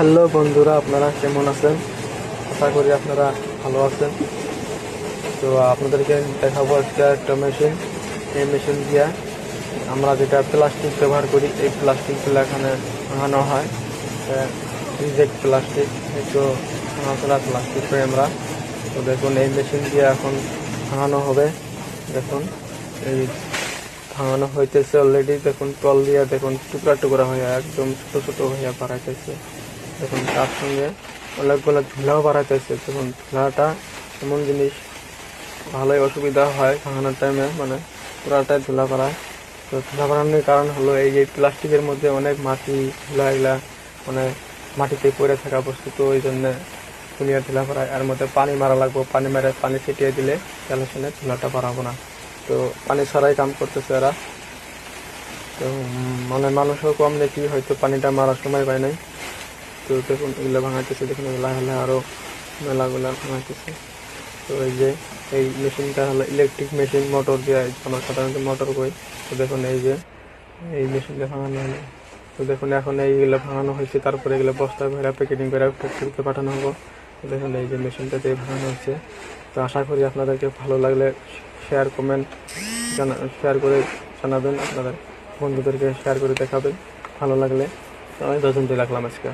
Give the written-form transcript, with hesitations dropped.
Hello বন্ধুরা, আপনারা কেমন আছেন? আশা করি আপনারা ভালো আছেন। তো আপনাদেরকে দেখাবো একটা মেশিন। এই মেশিন দিয়ে আমরা যেটা প্লাস্টিক ব্যবহার করি, এই প্লাস্টিকগুলো এখানে ভাঙানো হয়। রিজেক্ট প্লাস্টিক, একটু ভাঙা প্লাস্টিক করে আমরা। তো দেখুন, এই মেশিন দিয়ে এখন ভাঙানো হবে। দেখুন, এই ভাঙানো হইতেছে অলরেডি। দেখুন, টল দিয়ে দেখুন টুকরা টুকরা হয়ে একদম ছোট ছোট হইয়া বাড়াইতেছে। দেখুন, তার সঙ্গে অনেকগুলো ধুলাও বাড়াইতেছে। দেখুন, ধুলাটা এমন জিনিস, ভালোই অসুবিধা হয় ভাঙানোর টাইমে, মানে পুরাটাই ধুলা বাড়ায়। তো ধুলা বাড়ানোর কারণ হলো এই যে প্লাস্টিকের মধ্যে অনেক মাটি, ধুলা, এগুলা মানে মাটিতে পড়ে থাকা বস্তু। তো ওই জন্য দুনিয়ার ধুলা বাড়ায়। এর মধ্যে পানি মারা লাগবো, পানি ছিটিয়ে দিলে তাহলে শুনে ধুলাটা বাড়াবো না। তো পানি ছাড়াই কাম করতেছে এরা। তো মানে মানুষও কম দেখি, হয়তো পানিটা মারার সময় পায় নাই। তো দেখুন, এগুলো ভাঙাইতেছে। দেখুন, এগুলা হলে আরও মেলাগুলা ভাঙাইতেছে। তো এই মেশিনটা হলো ইলেকট্রিক মেশিন, মোটর দিয়ে। আমরা সাধারণত মোটর কই। তো দেখুন, এই মেশিনটা ভাঙানো হলো। তো দেখুন, এখন এইগুলো ভাঙানো হয়েছে, তারপরে এগুলো বস্তা ভরা প্যাকেটিং করে ফ্যাক্টরিতে পাঠানো হবো। তো দেখুন, এই যে মেশিনটা দিয়ে ভাঙানো হচ্ছে। তো আশা করি আপনাদেরকে ভালো লাগলে শেয়ার করে জানাবেন, আপনাদের বন্ধুদেরকে শেয়ার করে দেখাবেন ভালো লাগলে। তো আমি 10 রাখলাম আজকে।